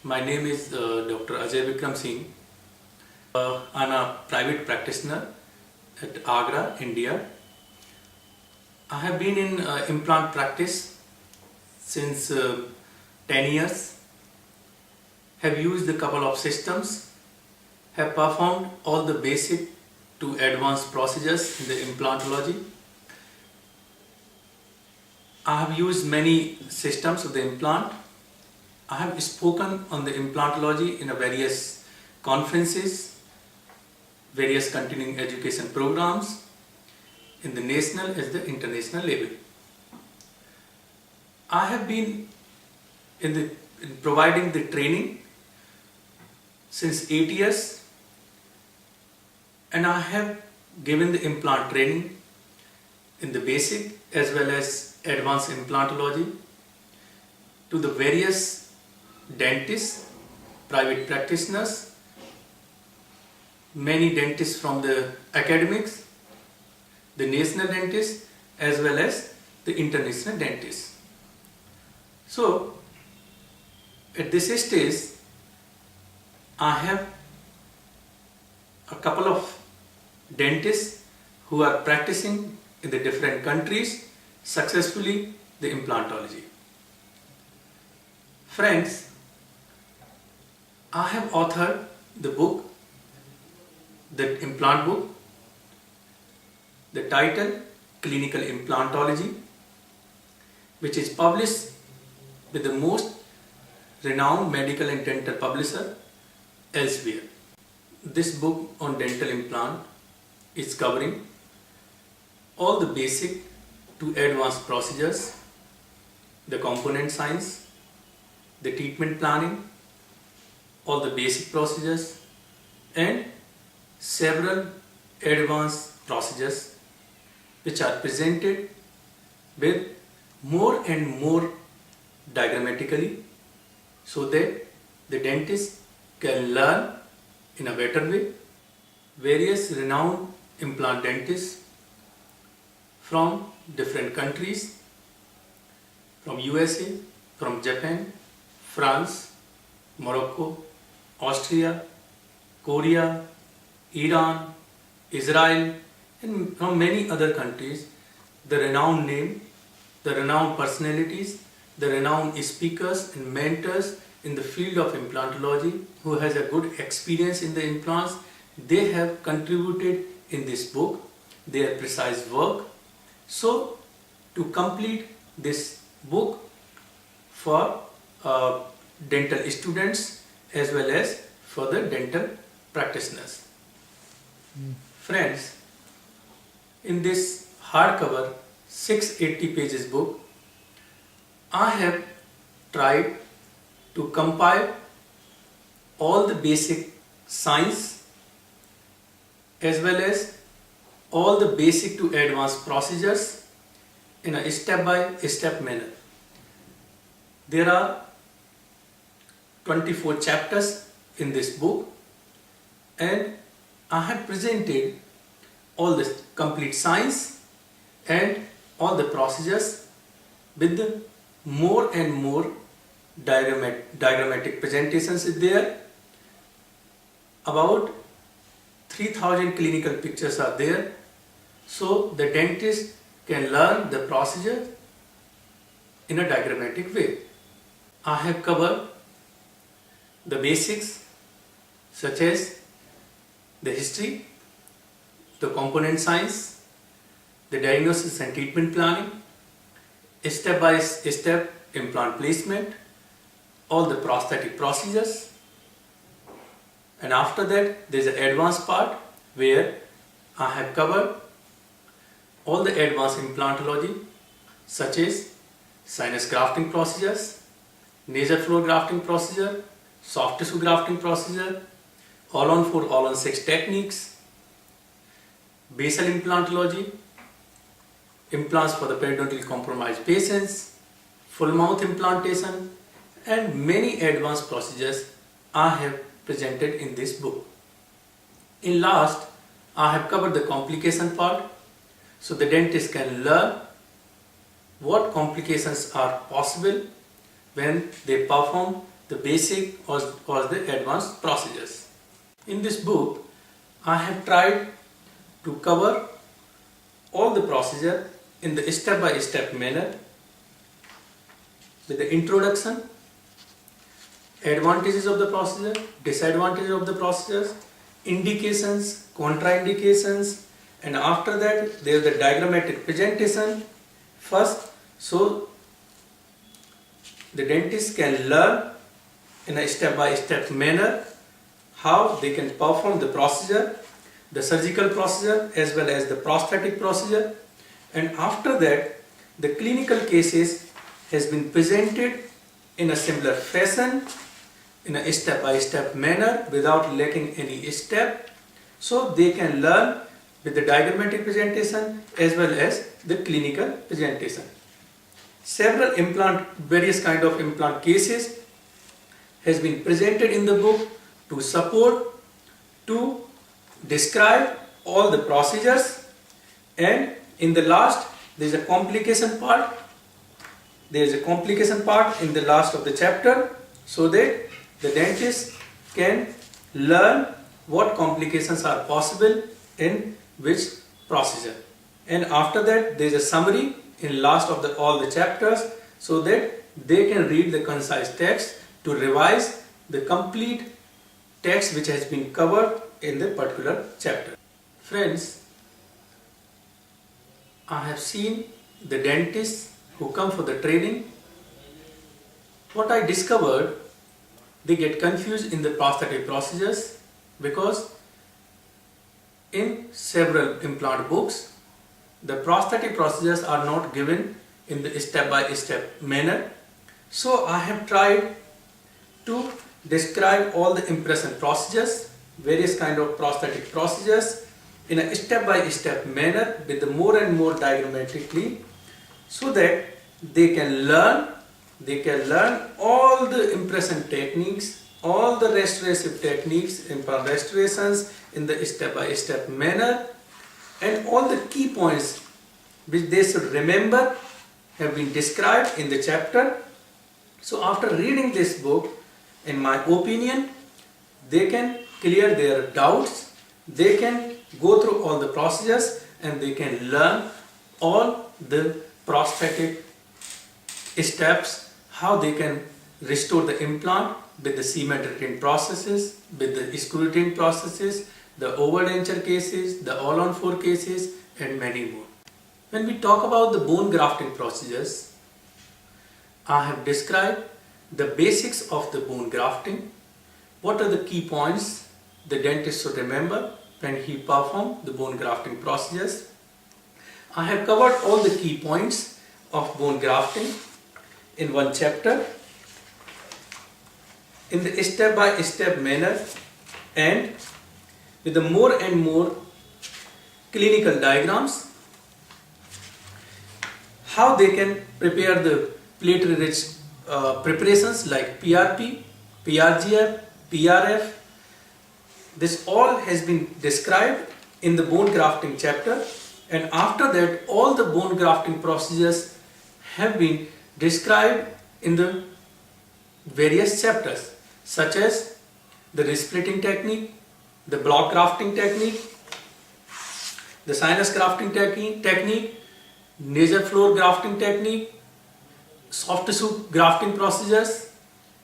My name is Dr. Ajay Vikram Singh. I'm a private practitioner at Agra, India. I have been in implant practice since 10 years. Have used a couple of systems. Have performed all the basic to advanced procedures in the implantology. I have used many systems of the implant. I have spoken on the implantology in various conferences, various continuing education programs in the national as the international level. I have been in providing the training since 8 years, and I have given the implant training in the basic as well as advanced implantology to the various dentists, private practitioners, many dentists from the academics, the national dentists as well as the international dentists. So at this stage I have a couple of dentists who are practicing in the different countries successfully the implantology. Friends, I have authored the book, the implant book, the title Clinical Implantology, which is published with the most renowned medical and dental publisher elsewhere. This book on dental implant is covering all the basic to advanced procedures, the component science, the treatment planning, all the basic procedures and several advanced procedures which are presented with more and more diagrammatically so that the dentist can learn in a better way. Various renowned implant dentists from different countries, from USA, from Japan, France, Morocco, Austria, Korea, Iran, Israel and from many other countries, the renowned name, the renowned personalities, the renowned speakers and mentors in the field of implantology who has a good experience in the implants, they have contributed in this book their precise work. So to complete this book for dental students as well as for the dental practitioners. Friends, in this hardcover 680 pages book, I have tried to compile all the basic science as well as all the basic to advanced procedures in a step-by-step manner. There are 24 chapters in this book and I have presented all the complete science and all the procedures with the more and more diagrammatic presentations is there. About 3000 clinical pictures are there, so the dentist can learn the procedure in a diagrammatic way. I have covered the basics such as the history, the component science, the diagnosis and treatment planning, step by step implant placement, all the prosthetic procedures, and after that there is an advanced part where I have covered all the advanced implantology such as sinus grafting procedures, nasal floor grafting procedure, soft tissue grafting procedure, all-on-4, all-on-6 techniques, basal implantology, implants for the periodontally compromised patients, full mouth implantation, and many advanced procedures I have presented in this book. In last, I have covered the complication part so the dentist can learn what complications are possible when they perform the basic or the advanced procedures. In this book, I have tried to cover all the procedure in the step-by-step manner with the introduction, advantages of the procedure, disadvantages of the procedures, indications, contraindications, and after that there is the diagrammatic presentation first, so the dentist can learn in a step-by-step manner how they can perform the procedure, the surgical procedure as well as the prosthetic procedure, and after that the clinical cases has been presented in a similar fashion in a step-by-step manner without lacking any step, so they can learn with the diagrammatic presentation as well as the clinical presentation. Several various kind of implant cases has been presented in the book to support, to describe all the procedures, and in the last there is a complication part. There is a complication part in the last of the chapter so that the dentist can learn what complications are possible in which procedure. And after that there is a summary in last of all the chapters so that they can read the concise text to revise the complete text which has been covered in the particular chapter. Friends, I have seen the dentists who come for the training. What I discovered, they get confused in the prosthetic procedures because in several implant books the prosthetic procedures are not given in the step-by-step manner. So I have tried to describe all the impression procedures, various kind of prosthetic procedures in a step-by-step manner with the more and more diagrammatically so that they can learn all the impression techniques, all the restorative techniques, implant restorations in the step-by-step manner, and all the key points which they should remember have been described in the chapter. So after reading this book, in my opinion, they can clear their doubts, they can go through all the procedures, and they can learn all the prosthetic steps, how they can restore the implant with the cement retain processes, with the screw retain processes, the overdenture cases, the all-on-4 cases, and many more. When we talk about the bone grafting procedures, I have described the basics of the bone grafting. What are the key points the dentist should remember when he performs the bone grafting procedures? I have covered all the key points of bone grafting in one chapter in the step-by-step manner and with the more and more clinical diagrams, how they can prepare the plate-rich preparations like PRP, PRGF, PRF. This all has been described in the bone grafting chapter, and after that all the bone grafting procedures have been described in the various chapters such as the resplitting technique, the block grafting technique, the sinus grafting technique, nasal floor grafting technique, soft tissue grafting procedures,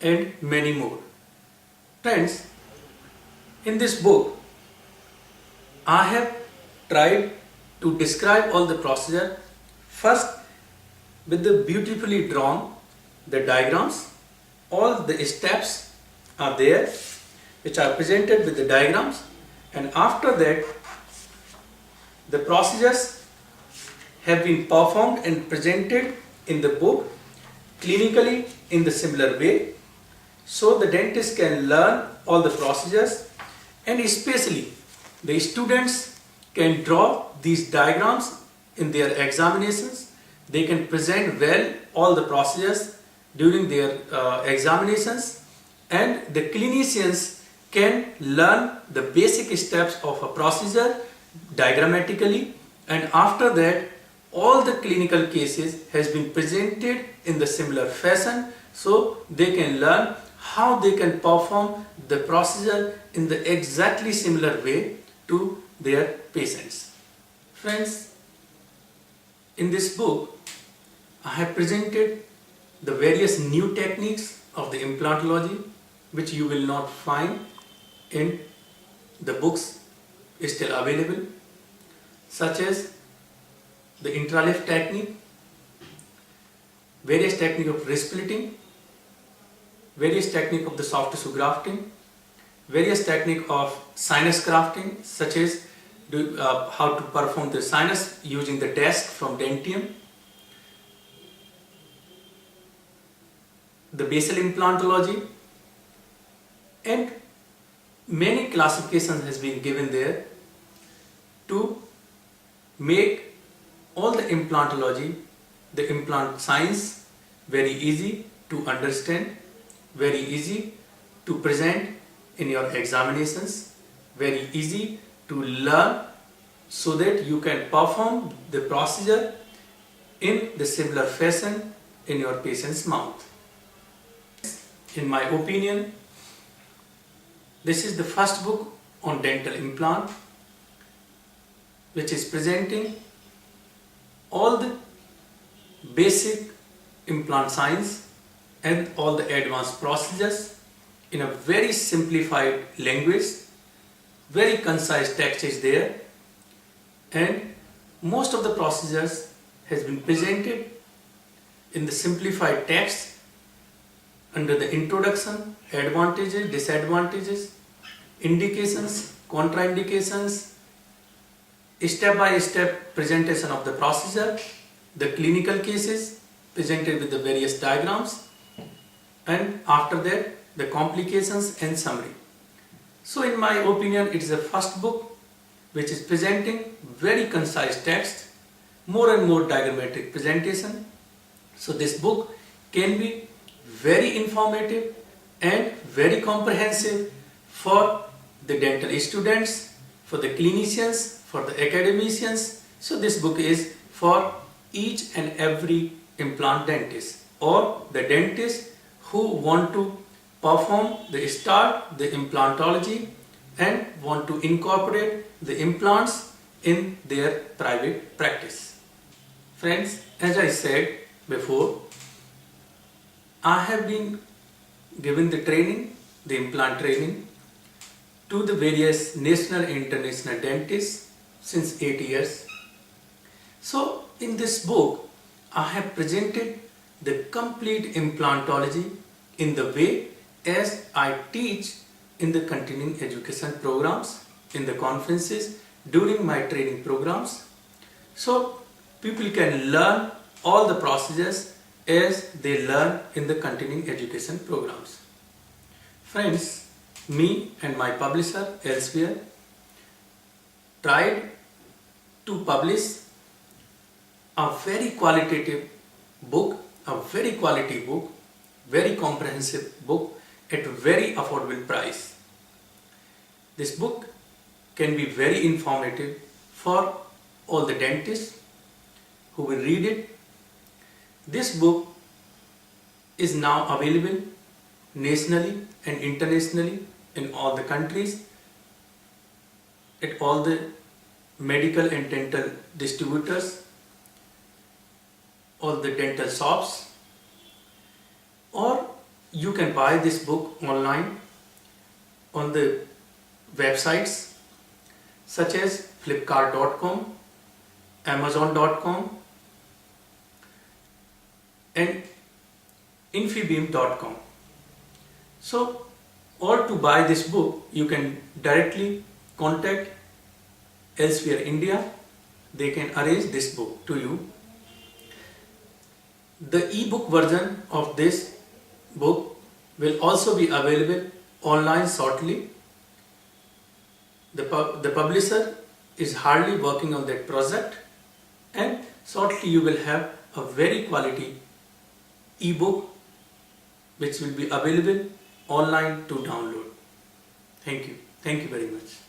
and many more. Friends, in this book I have tried to describe all the procedure first with the beautifully drawn the diagrams, all the steps are there which are presented with the diagrams, and after that the procedures have been performed and presented in the book clinically in the similar way, so the dentist can learn all the procedures, and especially the students can draw these diagrams in their examinations. They can present well all the procedures during their examinations, and the clinicians can learn the basic steps of a procedure diagrammatically, and after that all the clinical cases has been presented in the similar fashion, so they can learn how they can perform the procedure in the exactly similar way to their patients. Friends, in this book I have presented the various new techniques of the implantology which you will not find in the books still available, such as the intralift technique, various technique of wrist splitting, various technique of the soft tissue grafting, various technique of sinus grafting, such as how to perform the sinus using the disc from Dentium, the basal implantology, and many classifications has been given there to make all the implantology, the implant science, very easy to understand, very easy to present in your examinations, very easy to learn, so that you can perform the procedure in the similar fashion in your patient's mouth. In my opinion, this is the first book on dental implant which is presenting all the basic implant science and all the advanced procedures in a very simplified language. Very concise text is there, and most of the procedures has been presented in the simplified text under the introduction, advantages, disadvantages, indications, contraindications, step-by-step presentation of the procedure, the clinical cases presented with the various diagrams, and after that the complications and summary. So in my opinion, it is the first book which is presenting very concise text, more and more diagrammatic presentation. So this book can be very informative and very comprehensive for the dental students, for the clinicians, for the academicians. So this book is for each and every implant dentist or the dentist who want to start the implantology and want to incorporate the implants in their private practice. Friends, as I said before, I have been given the training, the implant training, to the various national and international dentists since 8 years. So in this book, I have presented the complete implantology in the way as I teach in the continuing education programs, in the conferences, during my training programs. So people can learn all the procedures as they learn in the continuing education programs. Friends, me and my publisher Elsevier tried to publish a very qualitative book, a very quality book, very comprehensive book at a very affordable price. This book can be very informative for all the dentists who will read it. This book is now available nationally and internationally in all the countries, at all the medical and dental distributors, all the dental shops, or you can buy this book online on the websites such as flipkart.com, amazon.com and infibeam.com. So, or to buy this book, you can directly contact Elsewhere India. They can arrange this book to you. The e-book version of this book will also be available online shortly. The publisher is hardly working on that project, and shortly you will have a very quality e-book which will be available online to download. Thank you. Thank you very much.